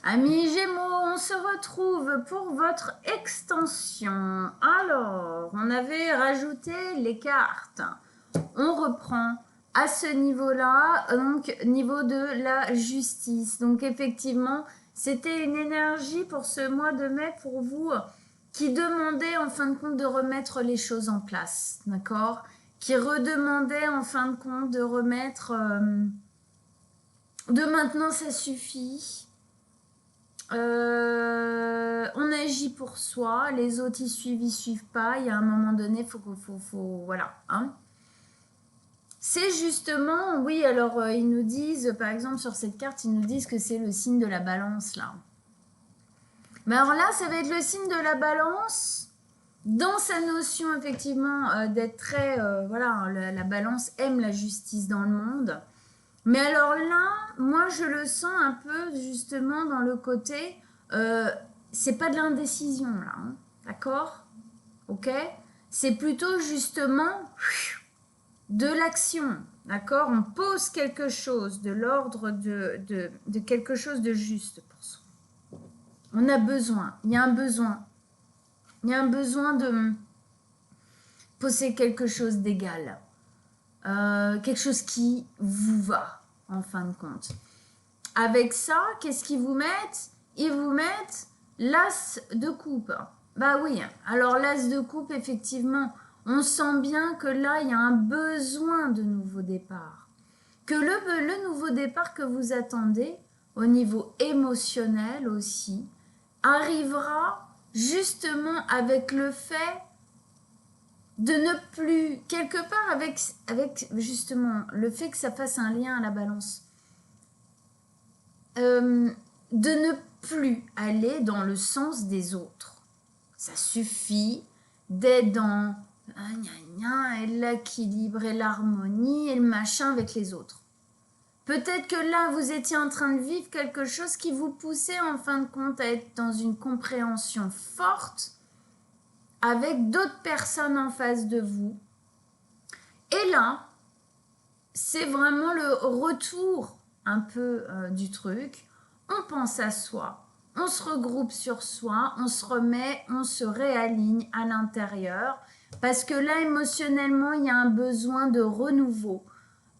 Amis Gémeaux, on se retrouve pour votre extension. Alors, on avait rajouté les cartes. On reprend à ce niveau-là, donc niveau de la justice. Donc effectivement, c'était une énergie pour ce mois de mai pour vous qui demandait en fin de compte de remettre les choses en place, d'accord? Qui redemandait en fin de compte de remettre de maintenant ça suffit. On agit pour soi, les autres ils suivent pas. Il y a un moment donné, faut voilà. Hein. C'est justement, oui, alors ils nous disent, par exemple sur cette carte, ils nous disent que c'est le signe de la balance là. Mais alors là, ça va être le signe de la balance dans sa notion effectivement d'être très, voilà, la balance aime la justice dans le monde. Mais alors là, moi je le sens un peu justement dans le côté, c'est pas de l'indécision là, hein, d'accord? Ok? C'est plutôt justement de l'action, d'accord? On pose quelque chose de l'ordre de quelque chose de juste pour soi. On a besoin, il y a un besoin. Il y a un besoin de poser quelque chose d'égal. Quelque chose qui vous va, en fin de compte. Avec ça, qu'est-ce qu'ils vous mettent? Ils vous mettent l'as de coupe. Bah oui, alors l'as de coupe, effectivement, on sent bien que là, il y a un besoin de nouveau départ. Que le nouveau départ que vous attendez, au niveau émotionnel aussi, arrivera justement avec le fait de ne plus, quelque part avec justement le fait que ça fasse un lien à la balance. De ne plus aller dans le sens des autres. Ça suffit d'être dans et l'équilibre et l'harmonie et le machin avec les autres. Peut-être que là, vous étiez en train de vivre quelque chose qui vous poussait en fin de compte à être dans une compréhension forte avec d'autres personnes en face de vous. Et là, c'est vraiment le retour un peu du truc. On pense à soi, on se regroupe sur soi, on se remet, on se réaligne à l'intérieur. Parce que là, émotionnellement, il y a un besoin de renouveau.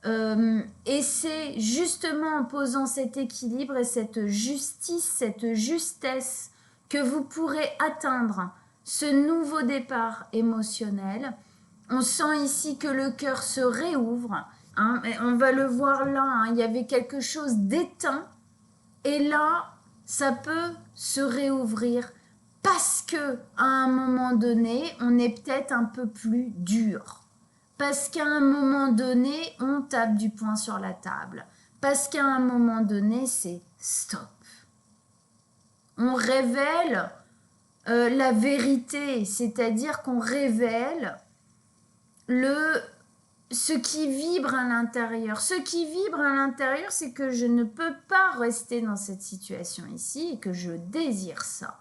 Et c'est justement en posant cet équilibre et cette justice, cette justesse que vous pourrez atteindre ce nouveau départ émotionnel. On sent ici que le cœur se réouvre. Hein, on va le voir là, hein, il y avait quelque chose d'éteint. Et là, ça peut se réouvrir parce que à un moment donné, on est peut-être un peu plus dur. Parce qu'à un moment donné, on tape du poing sur la table. Parce qu'à un moment donné, c'est stop. On révèle la vérité, c'est-à-dire qu'on révèle ce qui vibre à l'intérieur. Ce qui vibre à l'intérieur, c'est que je ne peux pas rester dans cette situation ici et que je désire ça.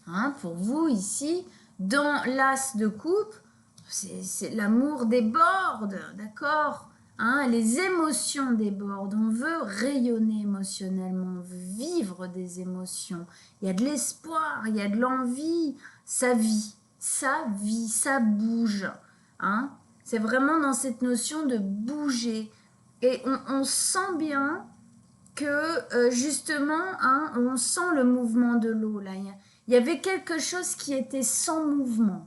Hein, pour vous, ici, dans l'as de coupe, c'est l'amour déborde, d'accord, hein, les émotions débordent, on veut rayonner émotionnellement, on veut vivre des émotions. Il y a de l'espoir, il y a de l'envie, ça vit, ça bouge. Hein. C'est vraiment dans cette notion de bouger. Et on sent bien que justement, hein, on sent le mouvement de l'eau là. Il y avait quelque chose qui était sans mouvement.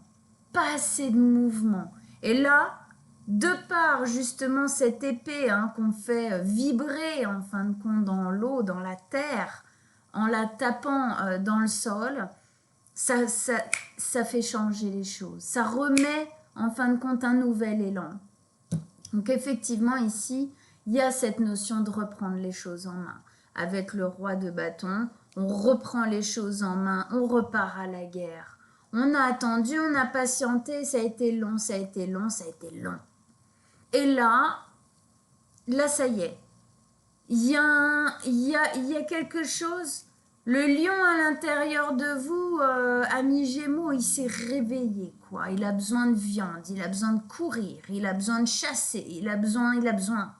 Pas assez de mouvement. Et là, de par justement cette épée hein, qu'on fait vibrer en fin de compte dans l'eau, dans la terre, en la tapant dans le sol, ça fait changer les choses. Ça remet en fin de compte un nouvel élan. Donc effectivement ici, il y a cette notion de reprendre les choses en main. Avec le roi de bâton, on reprend les choses en main, on repart à la guerre. On a attendu, on a patienté, ça a été long, ça a été long, ça a été long. Et là ça y est. Il y a quelque chose, le lion à l'intérieur de vous, ami Gémeaux, il s'est réveillé, quoi. Il a besoin de viande, il a besoin de courir, il a besoin de chasser, il a besoin,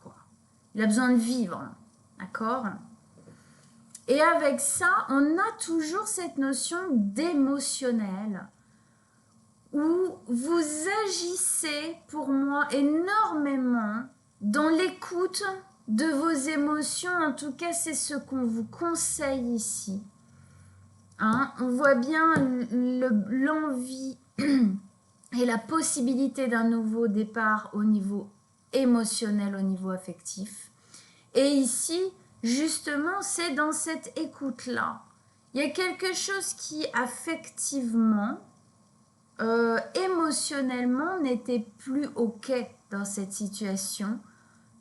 quoi. Il a besoin de vivre, d'accord ? Et avec ça, on a toujours cette notion d'émotionnel, où vous agissez pour moi énormément dans l'écoute de vos émotions. En tout cas, c'est ce qu'on vous conseille ici. Hein, on voit bien l'envie et la possibilité d'un nouveau départ au niveau émotionnel, au niveau affectif. Et ici, justement, c'est dans cette écoute-là. Il y a quelque chose qui, affectivement, émotionnellement, n'était plus OK dans cette situation.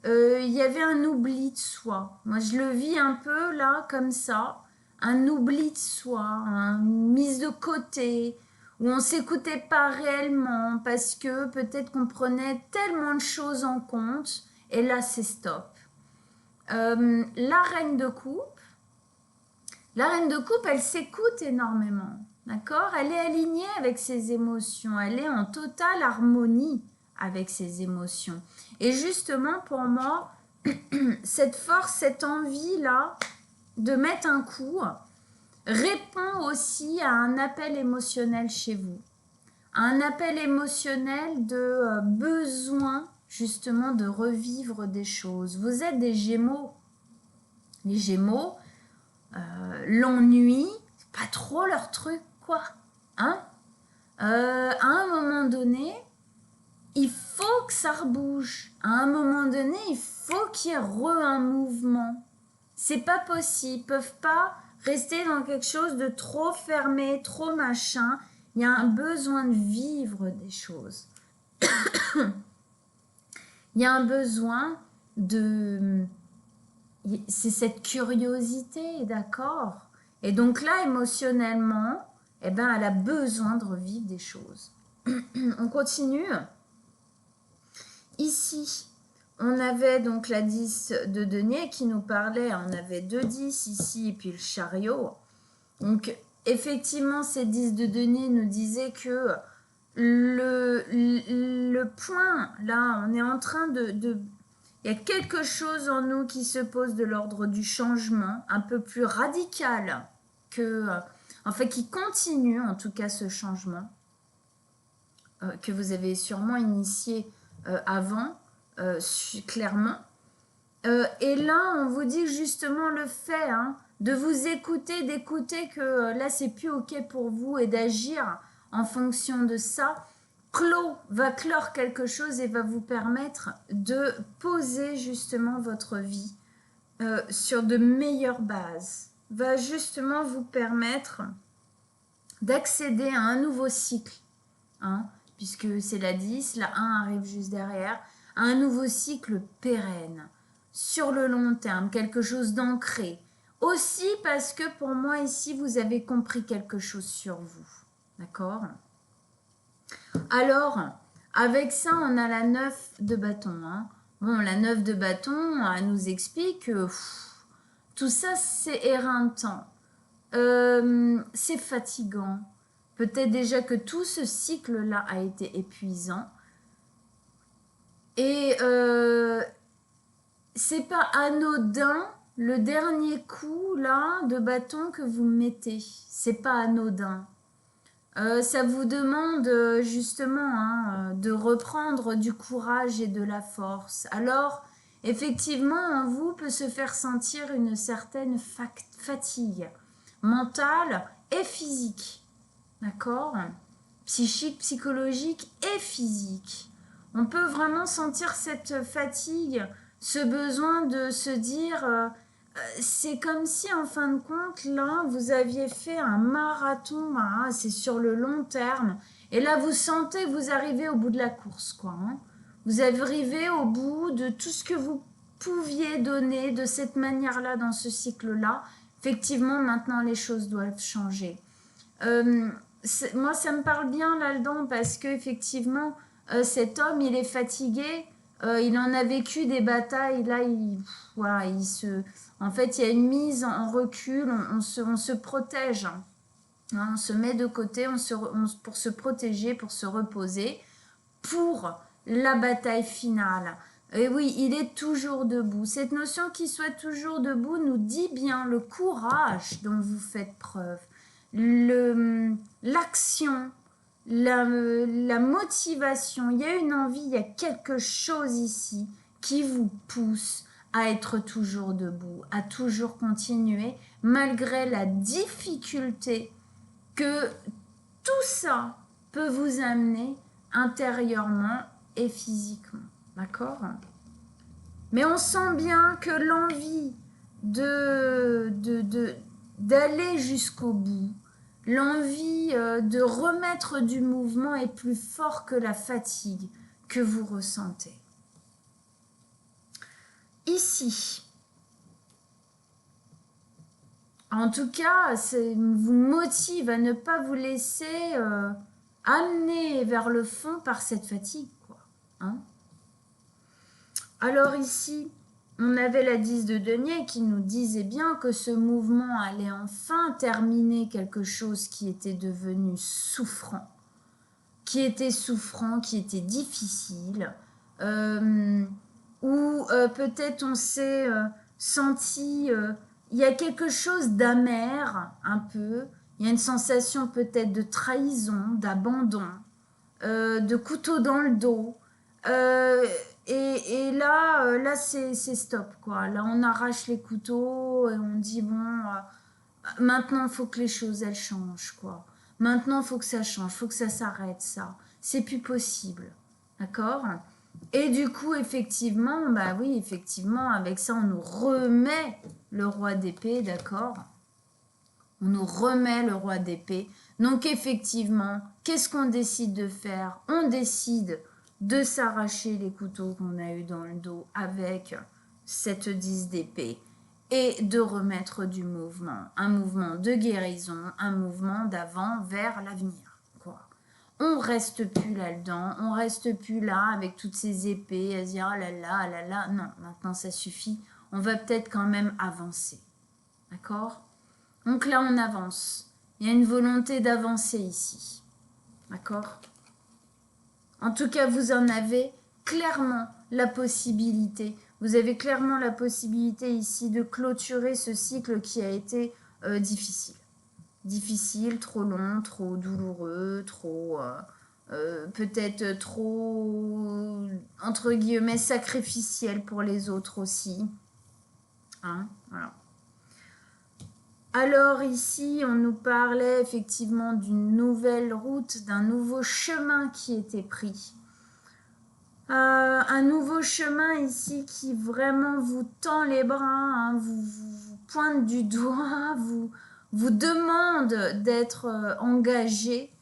Il y avait un oubli de soi. Moi, je le vis un peu là, comme ça. Un oubli de soi, une mise de côté, où on ne s'écoutait pas réellement parce que peut-être qu'on prenait tellement de choses en compte. Et là, c'est stop. La reine de coupe, elle s'écoute énormément, d'accord? Elle est alignée avec ses émotions, elle est en totale harmonie avec ses émotions. Et justement, pour moi, cette force, cette envie-là de mettre un coup répond aussi à un appel émotionnel chez vous. Un appel émotionnel de besoin justement de revivre des choses. Vous êtes des Gémeaux. Les Gémeaux, l'ennui, c'est pas trop leur truc, quoi. Hein? À un moment donné, il faut que ça rebouge. À un moment donné, il faut qu'il y ait un mouvement. C'est pas possible. Ils peuvent pas rester dans quelque chose de trop fermé, trop machin. Il y a un besoin de vivre des choses. Il y a un besoin de... C'est cette curiosité, d'accord? Et donc là, émotionnellement, eh ben, elle a besoin de revivre des choses. On continue. Ici, on avait donc la 10 de denier qui nous parlait, on avait 2 10 ici et puis le chariot. Donc effectivement, ces 10 de denier nous disaient que le point, là, on est en train de il y a quelque chose en nous qui se pose de l'ordre du changement, un peu plus radical que, en fait, qui continue en tout cas ce changement que vous avez sûrement initié avant, clairement. Et là, on vous dit justement le fait de vous écouter, d'écouter que là, c'est plus OK pour vous et d'agir en fonction de ça. Va clore quelque chose et va vous permettre de poser justement votre vie sur de meilleures bases. Va justement vous permettre d'accéder à un nouveau cycle, puisque c'est la 10, la 1 arrive juste derrière, à un nouveau cycle pérenne, sur le long terme, quelque chose d'ancré. Aussi parce que pour moi ici, vous avez compris quelque chose sur vous, d'accord ? Alors, avec ça, on a la 9 de bâton. Bon, la 9 de bâton, elle nous explique que tout ça, c'est éreintant. C'est fatigant. Peut-être déjà que tout ce cycle-là a été épuisant. Et c'est pas anodin le dernier coup là de bâton que vous mettez. C'est pas anodin. Ça vous demande justement de reprendre du courage et de la force. Alors, effectivement, en vous peut se faire sentir une certaine fatigue mentale et physique. D'accord ? Psychique, psychologique et physique. On peut vraiment sentir cette fatigue, ce besoin de se dire... c'est comme si, en fin de compte, là, vous aviez fait un marathon, c'est sur le long terme. Et là, vous sentez que vous arrivez au bout de la course, quoi. Vous arrivez au bout de tout ce que vous pouviez donner de cette manière-là, dans ce cycle-là. Effectivement, maintenant, les choses doivent changer. Moi, ça me parle bien là-dedans parce qu'effectivement, cet homme, il est fatigué. Il en a vécu des batailles. Là, en fait, il y a une mise en recul. On se protège. On se met de côté pour se protéger, pour se reposer, pour la bataille finale. Et oui, il est toujours debout. Cette notion qu'il soit toujours debout nous dit bien le courage dont vous faites preuve, l'action, la motivation. Il y a une envie, il y a quelque chose ici qui vous pousse à être toujours debout, à toujours continuer, malgré la difficulté que tout ça peut vous amener intérieurement et physiquement. D'accord? Mais on sent bien que l'envie d'aller jusqu'au bout, l'envie de remettre du mouvement est plus fort que la fatigue que vous ressentez. Ici, en tout cas, ça vous motive à ne pas vous laisser amener vers le fond par cette fatigue, quoi. Hein? Alors ici, on avait la 10 de denier qui nous disait bien que ce mouvement allait enfin terminer quelque chose qui était devenu souffrant, qui était difficile, ou peut-être on s'est senti, il y a quelque chose d'amer un peu, il y a une sensation peut-être de trahison, d'abandon, de couteau dans le dos, et là c'est stop, quoi. Là, on arrache les couteaux et on dit, bon, maintenant, il faut que les choses, elles changent, quoi. Maintenant, il faut que ça change, il faut que ça s'arrête, ça. C'est plus possible, d'accord? Et du coup, effectivement, bah oui, effectivement, avec ça, on nous remet le roi d'épée, d'accord? On nous remet le roi d'épée. Donc, effectivement, qu'est-ce qu'on décide de faire? On décide de s'arracher les couteaux qu'on a eu dans le dos avec cette 10 d'épée et de remettre du mouvement. Un mouvement de guérison, un mouvement d'avant vers l'avenir, quoi. On reste plus là-dedans, on reste plus là avec toutes ces épées à se dire ah là là, ah là là. Non, maintenant ça suffit. On va peut-être quand même avancer. D'accord? Donc là, on avance. Il y a une volonté d'avancer ici. D'accord? En tout cas, vous en avez clairement la possibilité. Vous avez clairement la possibilité ici de clôturer ce cycle qui a été difficile. Difficile, trop long, trop douloureux, trop... peut-être trop, entre guillemets, sacrificiel pour les autres aussi. Hein? Voilà. Alors ici, on nous parlait effectivement d'une nouvelle route, d'un nouveau chemin qui était pris. Un nouveau chemin ici qui vraiment vous tend les bras, hein, vous pointe du doigt, vous demande d'être engagé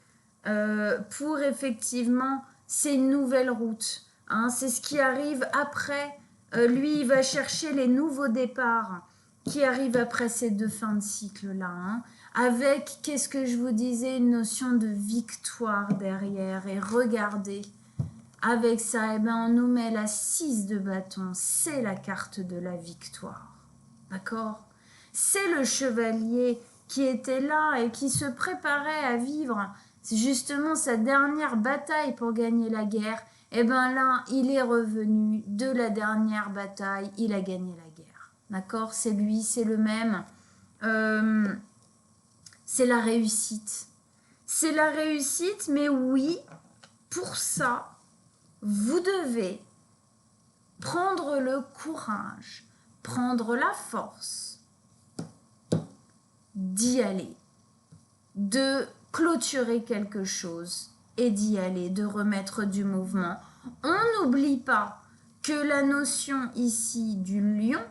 pour effectivement ces nouvelles routes. Hein. C'est ce qui arrive après. Lui, il va chercher les nouveaux départs qui arrivent après ces deux fins de cycle-là. Hein, avec, qu'est-ce que je vous disais, une notion de victoire derrière. Et regardez, avec ça, eh ben, on nous met la 6 de bâton. C'est la carte de la victoire. D'accord? C'est le chevalier qui était là et qui se préparait à vivre justement sa dernière bataille pour gagner la guerre. Et bien là, il est revenu de la dernière bataille, il a gagné la guerre. D'accord? C'est lui, c'est le même. C'est la réussite. C'est la réussite, mais oui, pour ça, vous devez prendre le courage, prendre la force d'y aller, de clôturer quelque chose et d'y aller, de remettre du mouvement. On n'oublie pas que la notion ici du lion,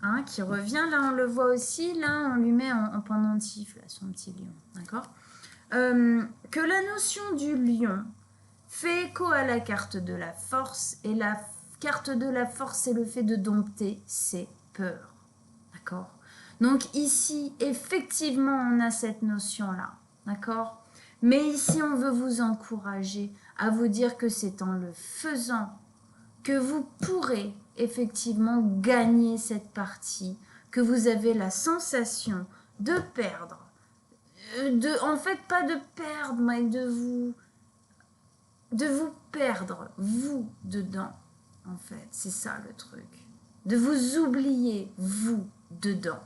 hein, qui revient, là on le voit aussi, là on lui met en pendentif, là, son petit lion, d'accord, que la notion du lion fait écho à la carte de la force, et la carte de la force, c'est le fait de dompter ses peurs, d'accord. Donc ici, effectivement, on a cette notion-là, d'accord. Mais ici, on veut vous encourager à vous dire que c'est en le faisant que vous pourrez effectivement gagner cette partie, que vous avez la sensation de perdre, en fait pas de perdre, mais de vous perdre, vous, dedans, en fait. C'est ça le truc. De vous oublier, vous, dedans.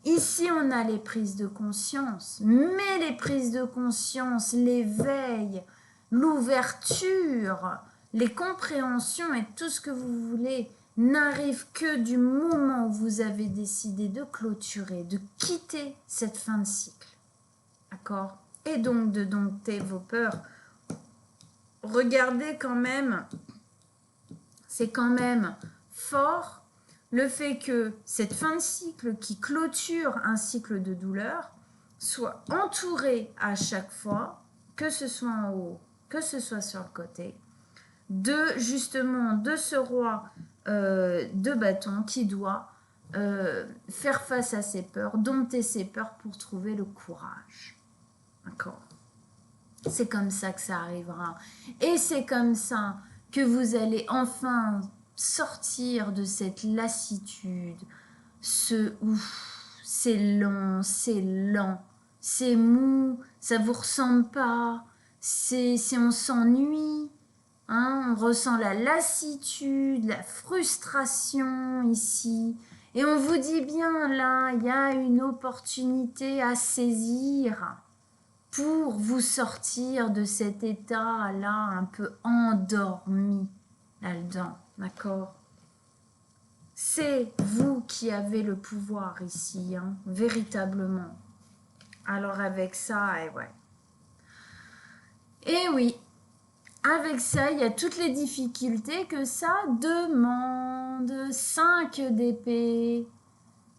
Ici, on a les prises de conscience, mais les prises de conscience, l'éveil, l'ouverture, les compréhensions et tout ce que vous voulez n'arrivent que du moment où vous avez décidé de clôturer, de quitter cette fin de cycle. D'accord? Et donc de dompter vos peurs. Regardez quand même, c'est quand même fort le fait que cette fin de cycle qui clôture un cycle de douleur soit entourée à chaque fois, que ce soit en haut, que ce soit sur le côté, de ce roi de bâton qui doit faire face à ses peurs, dompter ses peurs pour trouver le courage. D'accord? C'est comme ça que ça arrivera. Et c'est comme ça que vous allez enfin sortir de cette lassitude, ce ouf, c'est long, c'est lent, c'est mou, ça vous ressemble pas, on s'ennuie, hein, on ressent la lassitude, la frustration ici. Et on vous dit bien là, il y a une opportunité à saisir pour vous sortir de cet état-là un peu endormi là-dedans, d'accord? C'est vous qui avez le pouvoir ici, hein, véritablement. Alors avec ça, et ouais. Et oui, avec ça, il y a toutes les difficultés que ça demande. 5 d'épée.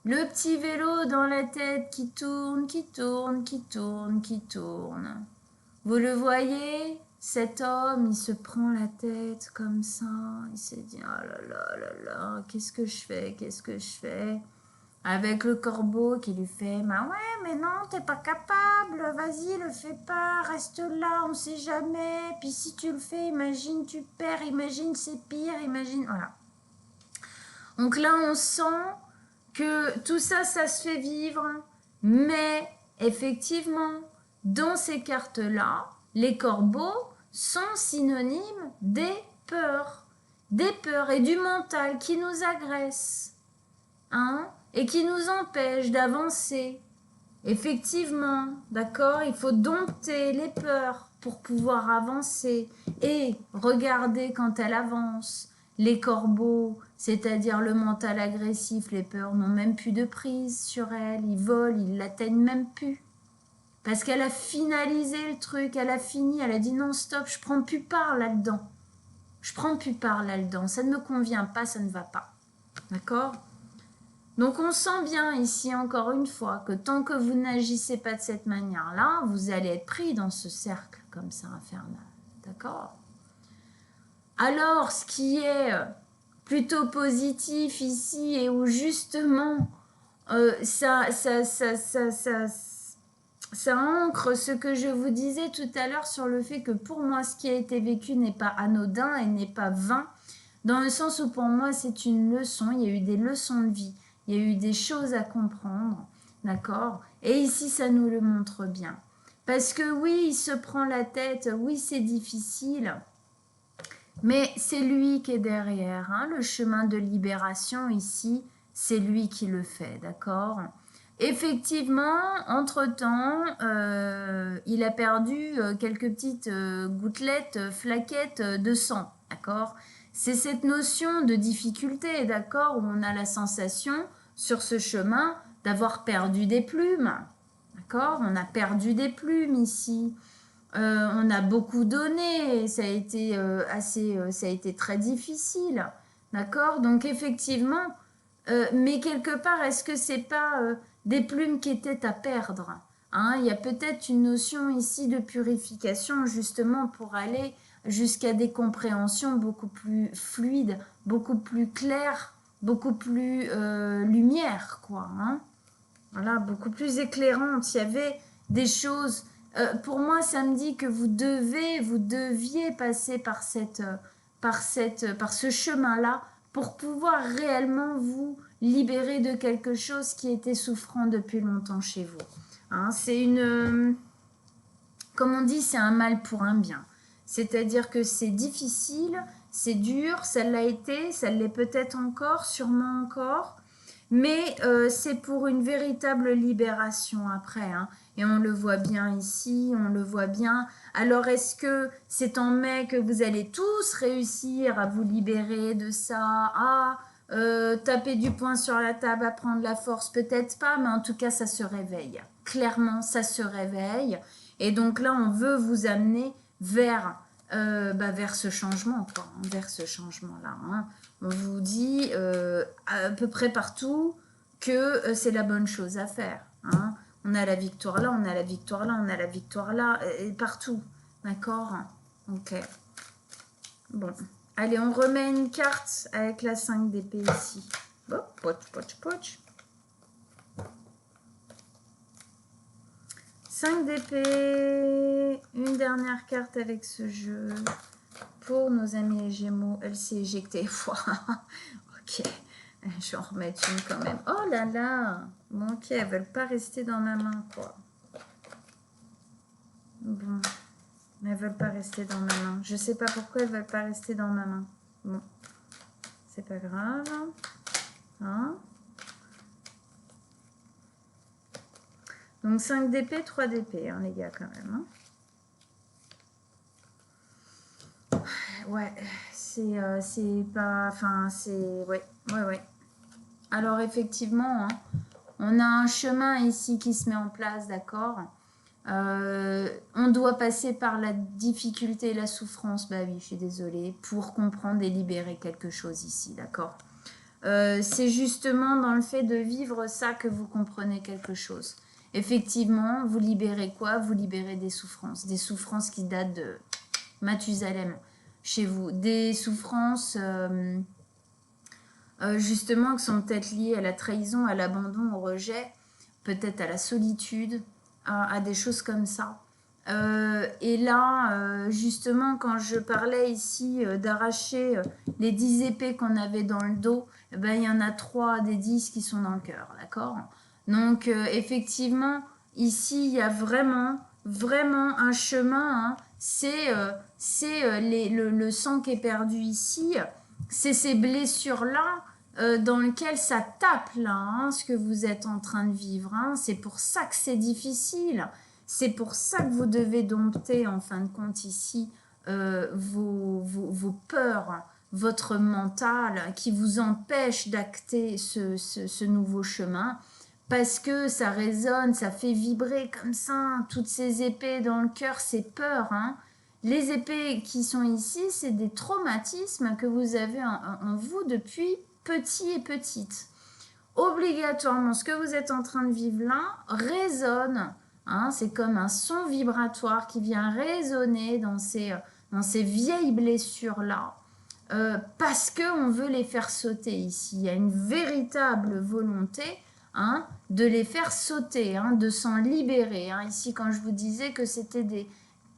Le petit vélo dans la tête qui tourne, qui tourne, qui tourne, qui tourne. Vous le voyez, cet homme, il se prend la tête comme ça. Il s'est dit, oh là là là là, qu'est-ce que je fais, qu'est-ce que je fais? Avec le corbeau qui lui fait, bah ouais, mais non, t'es pas capable, vas-y, le fais pas, reste là, on sait jamais. Puis si tu le fais, imagine, tu perds, imagine, c'est pire, imagine, voilà. Donc là, on sent que tout ça, ça se fait vivre, mais effectivement, dans ces cartes-là, les corbeaux sont synonymes des peurs et du mental qui nous agresse, hein, et qui nous empêche d'avancer. Effectivement, d'accord, il faut dompter les peurs pour pouvoir avancer et regarder quand elles avancent. Les corbeaux, c'est-à-dire le mental agressif, les peurs n'ont même plus de prise sur elles, ils volent, ils l'atteignent même plus. Parce qu'elle a finalisé le truc, elle a fini, elle a dit non stop, je prends plus part là-dedans. Je prends plus part là-dedans, ça ne me convient pas, ça ne va pas. D'accord ? Donc on sent bien ici encore une fois que tant que vous n'agissez pas de cette manière-là, vous allez être pris dans ce cercle comme ça infernal. D'accord ? Alors ce qui est plutôt positif ici et où justement ça ancre ce que je vous disais tout à l'heure sur le fait que pour moi ce qui a été vécu n'est pas anodin et n'est pas vain, dans le sens où pour moi c'est une leçon, il y a eu des leçons de vie. Il y a eu des choses à comprendre, d'accord? Et ici, ça nous le montre bien. Parce que oui, il se prend la tête, oui, c'est difficile, mais c'est lui qui est derrière. Hein? Le chemin de libération ici, c'est lui qui le fait, d'accord? Effectivement, entre-temps, il a perdu quelques petites gouttelettes, flaquettes de sang, d'accord? C'est cette notion de difficulté, d'accord, où on a la sensation sur ce chemin d'avoir perdu des plumes, d'accord? On a perdu des plumes ici. On a beaucoup donné, ça a été ça a été très difficile, d'accord? Donc effectivement, mais quelque part, est-ce que c'est pas des plumes qui étaient à perdre, hein? Il y a peut-être une notion ici de purification justement pour aller jusqu'à des compréhensions beaucoup plus fluides, beaucoup plus claires, beaucoup plus lumière, quoi, hein? Voilà, beaucoup plus éclairantes. Il y avait des choses. Pour moi, ça me dit que vous deviez passer par ce chemin-là pour pouvoir réellement vous libérer de quelque chose qui était souffrant depuis longtemps chez vous. Hein, comme on dit, c'est un mal pour un bien. C'est-à-dire que c'est difficile, c'est dur, ça l'a été, ça l'est peut-être encore, sûrement encore. Mais c'est pour une véritable libération après. Hein. Et on le voit bien ici, on le voit bien. Alors, est-ce que c'est en mai que vous allez tous réussir à vous libérer de ça? Taper du poing sur la table, à prendre la force? Peut-être pas, mais en tout cas, ça se réveille. Clairement, ça se réveille. Et donc là, on veut vous amener vers ce changement, quoi, hein, vers ce changement-là. Hein. On vous dit à peu près partout que c'est la bonne chose à faire. Hein. On a la victoire là, on a la victoire là, on a la victoire là, et partout. D'accord? Ok. Bon. Allez, on remet une carte avec la 5 d'épée ici. Oh, poch, poch, poch. 5 d'épée. Une dernière carte avec ce jeu. Pour nos amis les Gémeaux, elle s'est éjectée. Ok, je vais en remettre une quand même. Oh là là. Bon, ok, elles veulent pas rester dans ma main, quoi. Bon, elles veulent pas rester dans ma main. Je sais pas pourquoi elles veulent pas rester dans ma main. Bon, c'est pas grave. Hein? Donc 5 d'épée, 3 d'épée, hein, les gars, quand même. Hein. Ouais, c'est pas... Enfin, c'est... Ouais. Alors, effectivement, hein, on a un chemin ici qui se met en place, d'accord? On doit passer par la difficulté et la souffrance, bah oui, je suis désolée, pour comprendre et libérer quelque chose ici, d'accord? C'est justement dans le fait de vivre ça que vous comprenez quelque chose. Effectivement, vous libérez quoi? Vous libérez des souffrances qui datent de Mathusalem chez vous, des souffrances justement qui sont peut-être liées à la trahison, à l'abandon, au rejet, peut-être à la solitude, à des choses comme ça. Et là, justement, quand je parlais ici d'arracher les 10 épées qu'on avait dans le dos, ben, il y en a 3 des 10 qui sont dans le cœur, d'accord? Donc, effectivement, ici, il y a vraiment un chemin. Hein. C'est le sang qui est perdu ici. C'est ces blessures-là dans lesquelles ça tape, là, hein, ce que vous êtes en train de vivre. Hein. C'est pour ça que c'est difficile. C'est pour ça que vous devez dompter, en fin de compte, ici, vos peurs, votre mental, qui vous empêche d'acter ce nouveau chemin. Parce que ça résonne, ça fait vibrer comme ça, toutes ces épées dans le cœur, ces peurs. Hein. Les épées qui sont ici, c'est des traumatismes que vous avez en vous depuis petit et petite. Obligatoirement, ce que vous êtes en train de vivre là résonne. Hein, c'est comme un son vibratoire qui vient résonner dans ces vieilles blessures-là. Parce qu'on veut les faire sauter ici. Il y a une véritable volonté de les faire sauter, de s'en libérer. Ici, quand je vous disais que c'était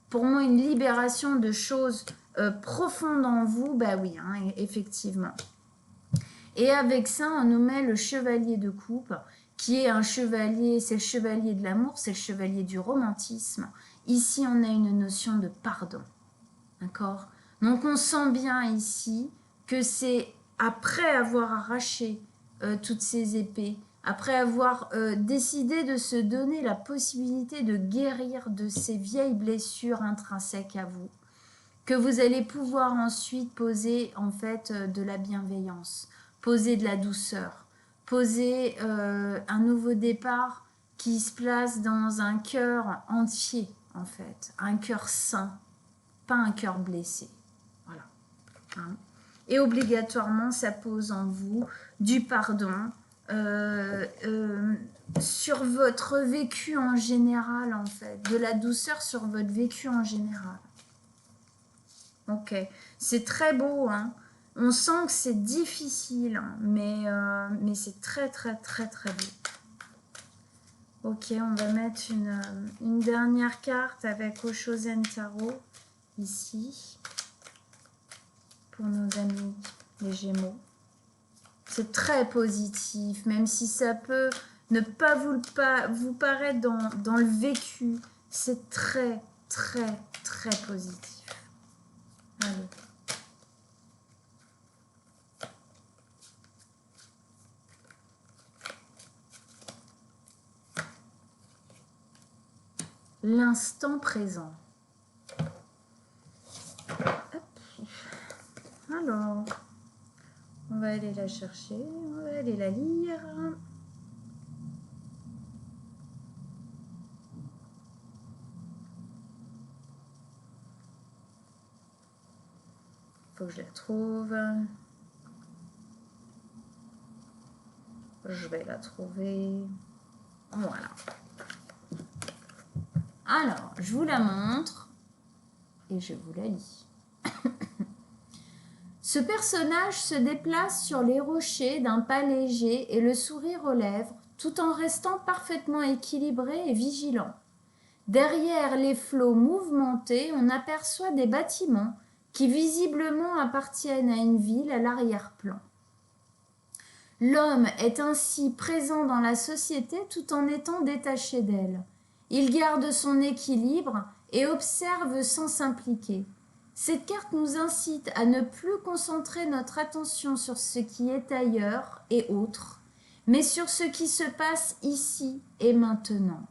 pour moi une libération de choses profondes en vous, bah oui, effectivement. Et avec ça, on nous met le chevalier de coupe, qui est un chevalier, c'est le chevalier de l'amour, c'est le chevalier du romantisme. Ici, on a une notion de pardon. D'accord? Donc, on sent bien ici que c'est après avoir arraché toutes ces épées, après avoir décidé de se donner la possibilité de guérir de ces vieilles blessures intrinsèques à vous, que vous allez pouvoir ensuite poser en fait de la bienveillance, poser de la douceur, poser un nouveau départ qui se place dans un cœur entier en fait, un cœur sain, pas un cœur blessé. Voilà. Hein. Et obligatoirement, ça pose en vous du pardon sur votre vécu en général en fait, de la douceur sur votre vécu en général. Ok, c'est très beau, hein. On sent que c'est difficile, hein, mais c'est très très très très beau. Ok, on va mettre une dernière carte avec Oshozen Tarot, ici, pour nos amis les Gémeaux. C'est très positif, même si ça peut ne pas vous paraître dans le vécu, c'est très très très positif. Allez. l'instant présent. Hop. Alors, on va aller la chercher, on va aller la lire. Faut que je la trouve. Je vais la trouver. Voilà. Alors, je vous la montre et je vous la lis. Ce personnage se déplace sur les rochers d'un pas léger et le sourire aux lèvres, tout en restant parfaitement équilibré et vigilant. Derrière les flots mouvementés, on aperçoit des bâtiments qui visiblement appartiennent à une ville à l'arrière-plan. L'homme est ainsi présent dans la société tout en étant détaché d'elle. Il garde son équilibre et observe sans s'impliquer. Cette carte nous incite à ne plus concentrer notre attention sur ce qui est ailleurs et autre, mais sur ce qui se passe ici et maintenant.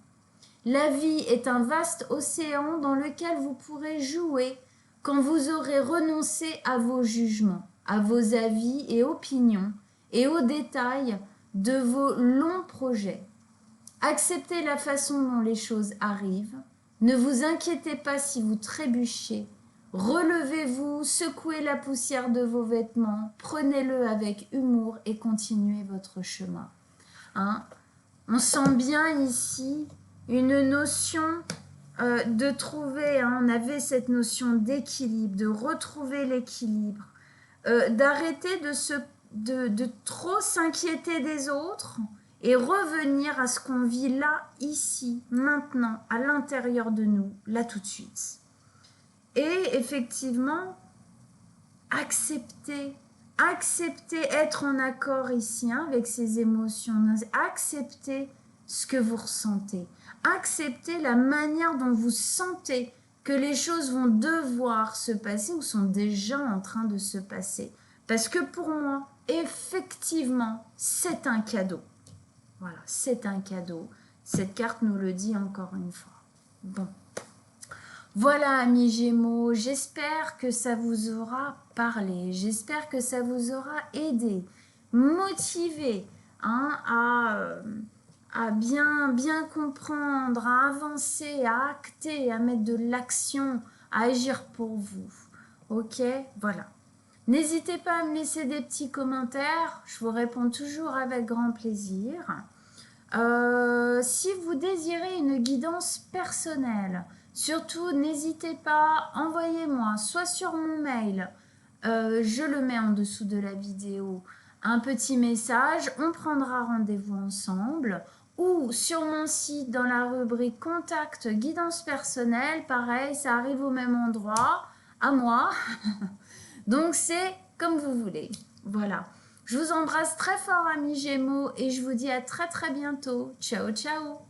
La vie est un vaste océan dans lequel vous pourrez jouer quand vous aurez renoncé à vos jugements, à vos avis et opinions et aux détails de vos longs projets. Acceptez la façon dont les choses arrivent. Ne vous inquiétez pas si vous trébuchez. Relevez-vous, secouez la poussière de vos vêtements, prenez-le avec humour et continuez votre chemin. Hein? On sent bien ici une notion de trouver, hein, on avait cette notion d'équilibre, de retrouver l'équilibre, d'arrêter de trop s'inquiéter des autres et revenir à ce qu'on vit là, ici, maintenant, à l'intérieur de nous, là tout de suite. Et effectivement, accepter, être en accord ici hein, avec ces émotions, accepter ce que vous ressentez, accepter la manière dont vous sentez que les choses vont devoir se passer ou sont déjà en train de se passer. Parce que pour moi, effectivement, c'est un cadeau. Voilà, c'est un cadeau. Cette carte nous le dit encore une fois. Bon. Voilà, amis Gémeaux, j'espère que ça vous aura parlé, j'espère que ça vous aura aidé, motivé hein, à bien comprendre, à avancer, à acter, à mettre de l'action, à agir pour vous. Ok, voilà. N'hésitez pas à me laisser des petits commentaires, je vous réponds toujours avec grand plaisir. Si vous désirez une guidance personnelle, surtout, n'hésitez pas, envoyez-moi soit sur mon mail, je le mets en dessous de la vidéo, un petit message, on prendra rendez-vous ensemble, ou sur mon site dans la rubrique Contact guidance personnelle, pareil, ça arrive au même endroit, à moi. Donc c'est comme vous voulez, voilà. Je vous embrasse très fort, amis Gémeaux, et je vous dis à très bientôt. Ciao, ciao!